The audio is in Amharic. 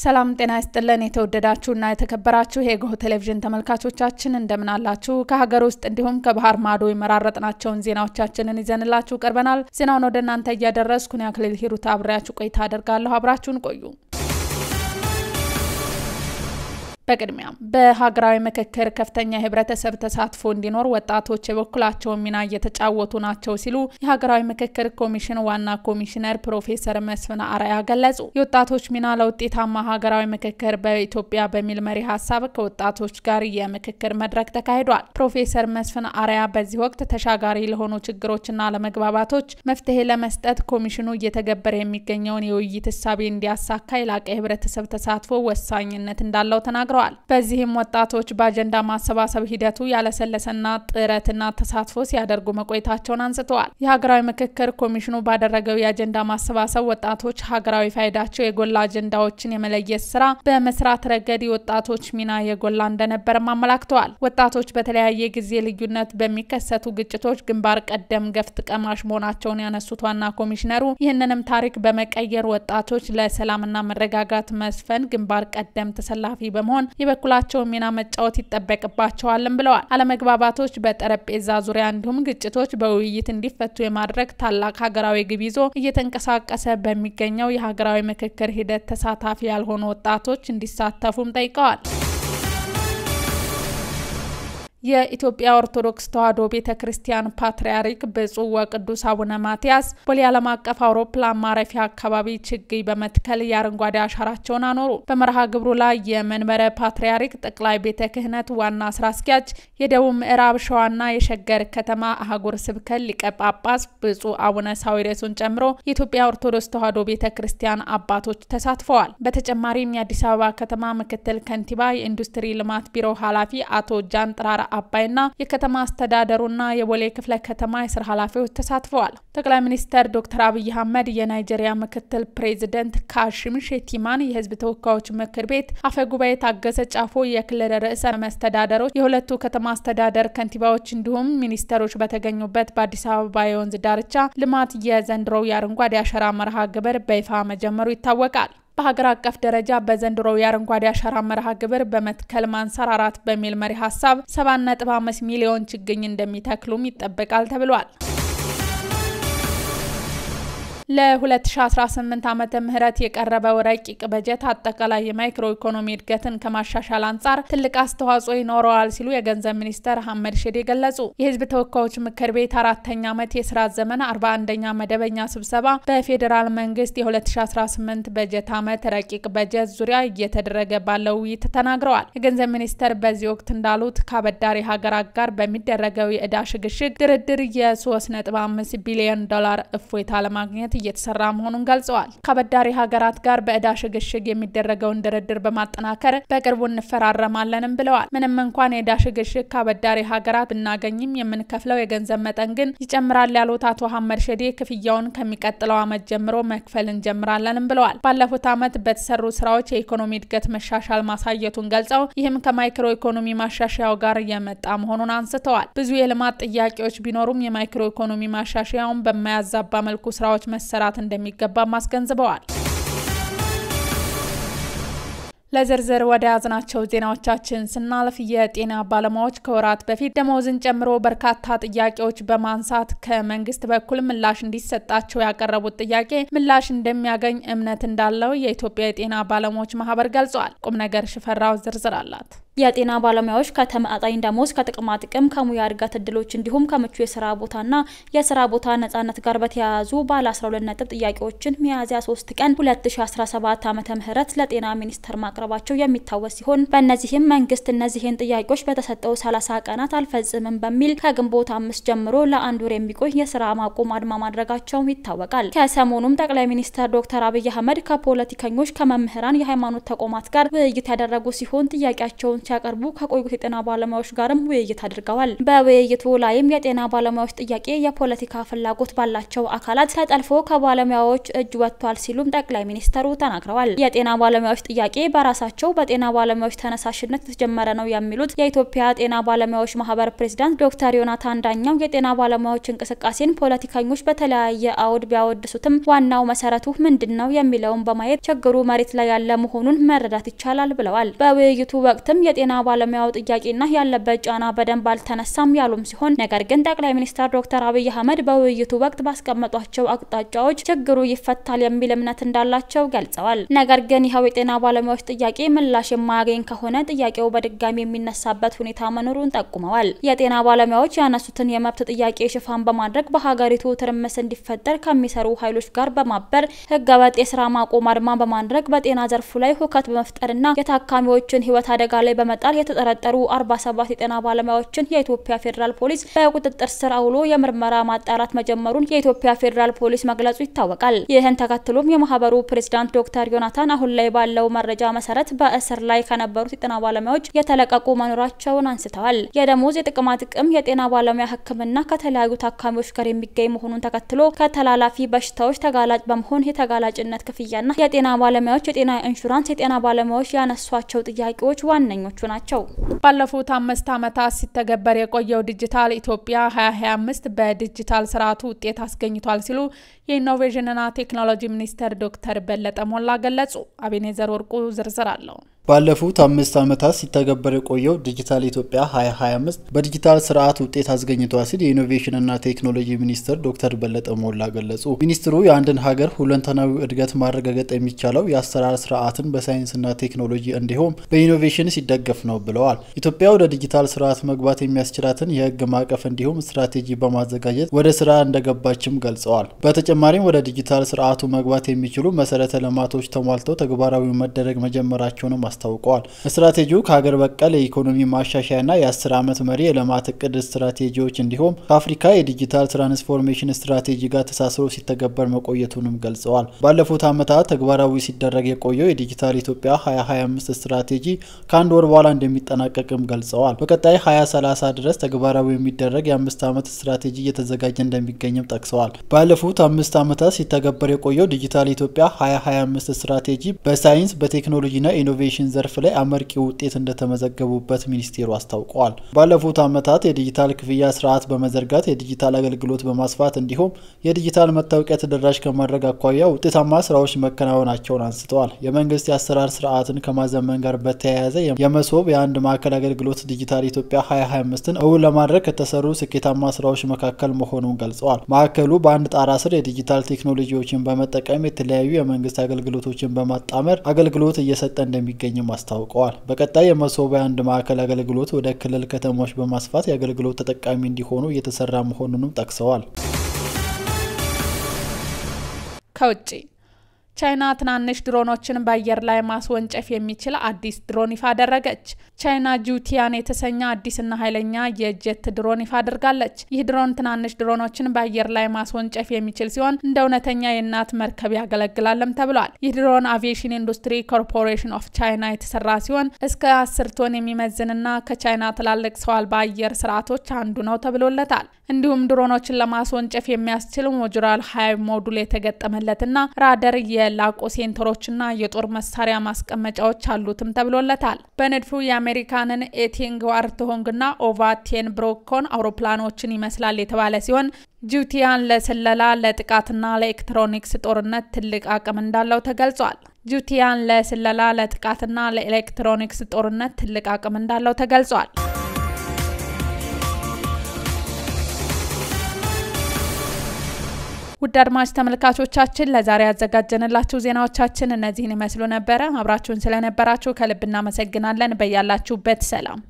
ሰላም ጤና ይስጥልን የተወደዳችሁና የተከበራችሁ የጎህ ቴሌቪዥን ተመልካቾቻችን እንደምን አላችሁ ከሀገር ውስጥ እንዲሁም ከባህር ማዶ ይመራረጥናቸውን ዜናዎቻችንን ይዘንላችሁ ቀርበናል ዜናውን ወደ እናንተ ያደረስኩን ያክሊል ሂሩት አብራችሁ ቆይታ አደርጋለሁ አብራችሁን ቆዩ በቅድሚያ በሀገራዊ ምክክር ከፍተኛ ህብረተሰብ ተሳትፎ እንዲኖር ወጣቶች የበኩላቸው ሚና እየተጫወቱ ናቸው ሲሉ የሀገራዊ ምክክር ኮሚሽን ዋና ኮሚሽነር ፕሮፌሰር መስፍን አራያ ገለጹ የወጣቶች ሚና ለውጤታማ ሀገራዊ ምክክር በኢትዮጵያ በሚል መሪ ሐሳብ ከወጣቶች ጋር የምክክር መድረክ ተካሂዷል ፕሮፌሰር መስፍን አራያ በዚህ ወቅት ተሻጋሪ ለሆኑ ችግሮችና ለመግባባቶች መፍትሄ ለመስጠት ኮሚሽኑ እየተገበረ የሚገኘውን የውይይት ሐሳብ እንዲያሳካ የላቀ ህብረተሰብ ተሳትፎ ወሳኝነት እንዳለው ተናግረዋል በዚህም ወጣቶች በአጀንዳ ማሰባሰብ ሂደቱ ያለሰለሰና ጥረትና ተሳትፎ ሲያደርጉ መቆየታቸውን አንስተዋል የሀገራዊ ምክክር ኮሚሽኑ ባደረገው የአጀንዳ ማሰባሰብ ወጣቶች ሀገራዊ ፋይዳቸው የጎላ አጀንዳዎችን የመለየት ስራ በመስራት ረገድ ወጣቶች ሚና የጎላ እንደነበር ማመላክተዋል ወጣቶች በተለያየ ጊዜ ልዩነት በሚከሰቱ ግጭቶች ግንባር ቀደም ገፍት ቀማሽ መሆናቸውን ያነሱት ዋና ኮሚሽነሩ ይህንንም ታሪክ በመቀየር ወጣቶች ለሰላምና መረጋጋት መስፈን ግንባር ቀደም ተሰላፊ በመሆን የበኩላቸው ሚና መጫወት ይተበቅባቸዋልም ብለዋል አለመግባባቶች በጠረጴዛ ዙሪያ እንዲሁም ግጭቶች በውይይት እንዲፈቱ የማድረግ ታላቅ ሀገራዊ ግብ ይዞ እየተንቀሳቀሰ በሚገኘው የሀገራዊ ምክክር ሂደት ተሳታፊ ያልሆኑ ወጣቶች እንዲሳተፉም ጠይቀዋል የኢትዮጵያ ኦርቶዶክስ ተዋሕዶ ቤተክርስቲያን ፓትርያርክ ብፁዕ ወቅዱስ አቡነ ማትያስ ቦሌ ዓለም አቀፍ አውሮፕላን ማረፊያ አካባቢ ችግኝ በመትከል የአረንጓዴ አሻራቸውን አኖሩ በመርሃ ግብሩ ላይ የመንበረ ፓትርያርክ ጠቅላይ ቤተ ክህነት ዋና ስራ አስኪያጅ የደቡብ ምዕራብ ሸዋና የሸገር ከተማ አህጉረ ስብከት ሊቀ ጳጳስ ብፁዕ አቡነ ሳዊሮስን ጨምሮ የኢትዮጵያ ኦርቶዶክስ ተዋሕዶ ቤተክርስቲያን አባቶች ተሳትፈዋል በተጨማሪም የአዲስ አበባ ከተማ ምክትል ከንቲባ የኢንዱስትሪ ልማት ቢሮ ኃላፊ አቶ ጃንጥራር አባይና የከተማ አስተዳደሩና የቦሌ ክፍለ ከተማ የስራ ኃላፊዎች ተሳትፈዋል ጠቅላይ ሚኒስትር ዶክተር አብይ አህመድ የናይጄሪያ ምክትል ፕሬዝዳንት ካሽም ሼቲማን የህዝብ ተወካዮች ምክር ቤት አፈ ጉባኤ ታገሰ ጫፎ የክልል ርዕሰ መስተዳደሮች የሁለቱ ከተማ አስተዳደር ከንቲባዎች እንዲሁም ሚኒስተሮች በተገኙበት በአዲስ አበባ የወንዝ ዳርቻ ልማት የዘንድሮው የአረንጓዴ አሻራ መርሃ ግብር በይፋ መጀመሩ ይታወቃል በሀገር አቀፍ ደረጃ በዘንድሮው የአረንጓዴ አሻራ መርሃ ግብር በመትከል ማንሰራራት በሚል መሪ ሐሳብ 7.5 ሚሊዮን ችግኝ እንደሚተክሉም ይጠበቃል ተብሏል ለ2018 ዓመተ ምህረት የቀረበው ረቂቅ በጀት አጠቃላይ የማይክሮ ኢኮኖሚ እድገትን ከማሻሻል አንፃር ትልቅ አስተዋጽኦ ይኖረዋል ሲሉ የገንዘብ ሚኒስትር አህመድ ሺዴ ገለጹ የህዝብ ተወካዮች ምክር ቤት 4ኛ ዓመት የሥራ ዘመን 41ኛ መደበኛ ስብሰባ በፌደራል መንግስት የ2018 በጀት ዓመት ረቂቅ በጀት ዙሪያ እየተደረገ ባለው ውይይት ተናግረዋል የገንዘብ ሚኒስትር በዚህ ወቅት እንዳሉት ከአበዳሪ ሀገራት ጋር በሚደረገው የዕዳ ሽግሽግ ድርድር የ$3.5 ቢሊዮን እፎይታ ለማግኘት እየተሰራ መሆኑን ገልጸዋል ከበዳሪ ሀገራት ጋር በዕዳ ሽግሽግ የሚደረገውን ድርድር በማጠናከር በቅርቡ እንፈራረማለንም ብለዋል ምንም እንኳን የዕዳ ሽግሽግ ከበዳሪ ሀገራት ብናገኝም የምንከፍለው የገንዘብ መጠን ግን ይጨምራል ያሉት አቶ አህመድ ሺዴ ክፍያውን ከሚቀጥለው ዓመት ጀምሮ መክፈል እንጀምራለንም ብለዋል ባለፉት ዓመት በተሰሩ ስራዎች የኢኮኖሚ እድገት መሻሻል ማሳየቱን ገልጸው ይህም ከማይክሮ ኢኮኖሚ ማሻሻያው ጋር የመጣ መሆኑን አንስተዋል ብዙ የልማት ጥያቄዎች ቢኖሩም የማይክሮ ኢኮኖሚ ማሻሻያውን በማያዛባ መልኩ ስራዎች መሰራት እንደሚገባ ማስገንዝበዋል ለዝርዝር ወደ ያዝናቸው ዜናዎቻችን ስናልፍ የጤና ባለሙያዎች ከወራት በፊት ደሞዝን ጨምሮ በርካታ ጥያቄዎች በማንሳት ከመንግስት በኩል ምላሽ እንዲሰጣቸው ያቀረቡት ጥያቄ ምላሽ እንደሚያገኝ እምነት እንዳለው የኢትዮጵያ የጤና ባለሙያዎች ማህበር ገልጿል ቁም ነገር ሽፈራው ዝርዝር አላት የጤና ባለሙያዎች ከተመጣጣኝ ደሞዝ ከጥቅማ ጥቅም ከሙያ እድገት እድሎች እንዲሁም ከምቹ የሥራ ቦታና የሥራ ቦታ ነጻነት ጋር በተያያዙ ባለ 12 ነጥብ ጥያቄዎችን ሚያዝያ 3 ቀን 2017 ዓመተ ምህረት ለጤና ሚኒስቴር ማቅረባቸው የሚታወስ ሲሆን በእነዚህም መንግስት እነዚህን ጥያቄዎች በተሰጠው 30 ቀናት አልፈጽምም በሚል ከግንቦት 5 ጀምሮ ለአንድ ወር የሚቆይ የሥራ ማቆም አድማ ማድረጋቸው ይታወቃል ከሰሞኑም ጠቅላይ ሚኒስትር ዶክተር አብይ አህመድ ከፖለቲከኞች ከመምህራን የሃይማኖት ተቋማት ጋር ውይይት ያደረጉ ሲሆን ጥያቄያቸውን ጥያቄያቸውን ሲያቀርቡ ከቆዩት የጤና ባለሙያዎች ጋርም ውይይት አድርገዋል። በውይይቱ ላይም የጤና ባለሙያዎች ጥያቄ የፖለቲካ ፍላጎት ባላቸው አካላት ተጠልፎ ከባለሙያዎች እጅ ወጥቷል ሲሉም ጠቅላይ ሚኒስተሩ ተናግረዋል። የጤና ባለሙያዎች ጥያቄ በራሳቸው በጤና ባለሙያዎች ተነሳሽነት የተጀመረ ነው የሚሉት የኢትዮጵያ ጤና ባለሙያዎች ማህበር ፕሬዝዳንት ዶክተር ዮናታን ዳኛው የጤና ባለሙያዎች እንቅስቃሴን ፖለቲከኞች በተለያየ አውድ ቢያወድሱትም ዋናው መሰረቱ ምንድነው የሚለውን በማየት ችግሩ መሬት ላይ ያለ መሆኑን መረዳት ይቻላል ብለዋል። በውይይቱ ወቅትም የጤና ባለሙያው ጥያቄና ያለበት ጫና በደንብ አልተነሳም ያሉም ሲሆን ነገር ግን ጠቅላይ ሚኒስትር ዶክተር አብይ አህመድ በውይይቱ ወቅት ባስቀመጧቸው አቅጣጫዎች ችግሩ ይፈታል የሚል እምነት እንዳላቸው ገልጸዋል። ነገር ግን ይኸው የጤና ባለሙያዎች ጥያቄ ምላሽ የማያገኝ ከሆነ ጥያቄው በድጋሚ የሚነሳበት ሁኔታ መኖሩን ጠቁመዋል። የጤና ባለሙያዎች ያነሱትን የመብት ጥያቄ ሽፋን በማድረግ በሀገሪቱ ትርምስ እንዲፈጠር ከሚሰሩ ኃይሎች ጋር በማበር ህገወጥ የስራ ማቆም አድማ በማድረግ በጤና ዘርፉ ላይ ሁከት በመፍጠርና የታካሚዎችን ህይወት አደጋ ላይ በመጣል የተጠረጠሩ 47 የጤና ባለሙያዎችን የኢትዮጵያ ፌዴራል ፖሊስ በቁጥጥር ስር አውሎ የምርመራ ማጣራት መጀመሩን የኢትዮጵያ ፌዴራል ፖሊስ መግለጹ ይታወቃል። ይህን ተከትሎም የማህበሩ ፕሬዝዳንት ዶክተር ዮናታን አሁን ላይ ባለው መረጃ መሰረት በእስር ላይ ከነበሩት የጤና ባለሙያዎች የተለቀቁ መኖራቸውን አንስተዋል። የደሞዝ የጥቅማ ጥቅም የጤና ባለሙያ ህክምና ከተለያዩ ታካሚዎች ጋር የሚገኝ መሆኑን ተከትሎ ከተላላፊ በሽታዎች ተጋላጭ በመሆን የተጋላጭነት ክፍያና የጤና ባለሙያዎች የጤና ኢንሹራንስ የጤና ባለሙያዎች ያነሷቸው ጥያቄዎች ዋነኞቹ ናቸው። ባለፉት 5 ዓመታት ሲተገበር የቆየው ዲጂታል ኢትዮጵያ 2025 በዲጂታል ስርዓቱ ውጤት አስገኝቷል ሲሉ የኢኖቬሽንና ቴክኖሎጂ ሚኒስተር ዶክተር በለጠ ሞላ ገለጹ። አቤኔዘር ወርቁ ዝርዝር አለው። ባለፉት 5 ዓመታት ሲተገበር የቆየው ዲጂታል ኢትዮጵያ 2025 በዲጂታል ስርዓት ውጤት አስገኝቷል ሲል የኢኖቬሽንና ቴክኖሎጂ ሚኒስተር ዶክተር በለጠ ሞላ ገለጹ። ሚኒስትሩ የአንድን ሀገር ሁለንተናዊ እድገት ማረጋገጥ የሚቻለው የአሰራር ስርዓትን በሳይንስና ቴክኖሎጂ እንዲሁም በኢኖቬሽን ሲደገፍ ነው ብለዋል። ኢትዮጵያ ወደ ዲጂታል ስርዓት መግባት የሚያስችላትን የህግ ማዕቀፍ እንዲሁም ስትራቴጂ በማዘጋጀት ወደ ስራ እንደገባችም ገልጸዋል። በተጨማሪም ወደ ዲጂታል ስርዓቱ መግባት የሚችሉ መሰረተ ልማቶች ተሟልተው ተግባራዊ መደረግ መጀመራቸውንም አስታውቀዋል። ስትራቴጂው ከሀገር በቀል የኢኮኖሚ ማሻሻያና የ10 ዓመት መሪ የልማት እቅድ ስትራቴጂዎች እንዲሁም ከአፍሪካ የዲጂታል ትራንስፎርሜሽን ስትራቴጂ ጋር ተሳስሮ ሲተገበር መቆየቱንም ገልጸዋል። ባለፉት ዓመታት ተግባራዊ ሲደረግ የቆየው የዲጂታል ኢትዮጵያ 2025 ስትራቴጂ ከአንድ ወር በኋላ እንደሚጠናቀቅም ገልጸዋል። በቀጣይ 2030 ድረስ ተግባራዊ የሚደረግ የ5 ዓመት ስትራቴጂ እየተዘጋጀ እንደሚገኝም ጠቅሰዋል። ባለፉት 5 ዓመታት ሲተገበር የቆየው ዲጂታል ኢትዮጵያ 2025 ስትራቴጂ በሳይንስ በቴክኖሎጂና ኢኖቬሽን ዘርፍ ላይ አመርቂ ውጤት እንደተመዘገቡበት ሚኒስቴሩ አስታውቀዋል። ባለፉት ዓመታት የዲጂታል ክፍያ ስርዓት በመዘርጋት የዲጂታል አገልግሎት በማስፋት እንዲሁም የዲጂታል መታወቂያ ተደራሽ ከማድረግ አኳያ ውጤታማ ስራዎች መከናወናቸውን አንስተዋል። የመንግስት የአሰራር ስርዓትን ከማዘመን ጋር በተያያዘ የመሶብ የአንድ ማዕከል አገልግሎት ዲጂታል ኢትዮጵያ 2025ን እውን ለማድረግ ከተሰሩ ስኬታማ ስራዎች መካከል መሆኑን ገልጸዋል። ማዕከሉ በአንድ ጣራ ስር የዲጂታል ቴክኖሎጂዎችን በመጠቀም የተለያዩ የመንግስት አገልግሎቶችን በማጣመር አገልግሎት እየሰጠ እንደሚገኝም አስታውቀዋል። በቀጣይ የመሶብ የአንድ ማዕከል አገልግሎት ወደ ክልል ከተሞች በማስፋት የአገልግሎት ተጠቃሚ እንዲሆኑ እየተሰራ መሆኑንም ጠቅሰዋል። ከውጪ ቻይና ትናንሽ ድሮኖችን በአየር ላይ ማስወንጨፍ የሚችል አዲስ ድሮን ይፋ አደረገች። ቻይና ጁቲያን የተሰኘ አዲስና ኃይለኛ የጀት ድሮን ይፋ አድርጋለች። ይህ ድሮን ትናንሽ ድሮኖችን በአየር ላይ ማስወንጨፍ የሚችል ሲሆን እንደ እውነተኛ የእናት መርከብ ያገለግላልም ተብሏል። ይህ ድሮን አቪዬሽን ኢንዱስትሪ ኮርፖሬሽን ኦፍ ቻይና የተሰራ ሲሆን እስከ 10 ቶን የሚመዝንና ከቻይና ትላልቅ ሰው አልባ አየር ስርዓቶች አንዱ ነው ተብሎለታል። እንዲሁም ድሮኖችን ለማስወንጨፍ የሚያስችል ሞጁላር ሃይ ሞዱል የተገጠመለትና ራዳር የላቆ ሴንተሮችና የጦር መሳሪያ ማስቀመጫዎች አሉትም ተብሎለታል። በንድፉ የአሜሪካንን ኤቲንግ ዋርትሆንግና ኦቫ 10 ብሮኮን አውሮፕላኖችን ይመስላል የተባለ ሲሆን ጁቲያን ለስለላ ለጥቃትና ለኤሌክትሮኒክስ ጦርነት ትልቅ አቅም እንዳለው ተገልጿል። ጁቲያን ለስለላ ለጥቃትና ለኤሌክትሮኒክስ ጦርነት ትልቅ አቅም እንዳለው ተገልጿል። ውድ አድማጭ ተመልካቾቻችን ለዛሬ ያዘጋጀንላችሁ ዜናዎቻችን እነዚህን ይመስሉ ነበር። አብራችሁን ስለነበራችሁ ከልብ እናመሰግናለን። በያላችሁበት ሰላም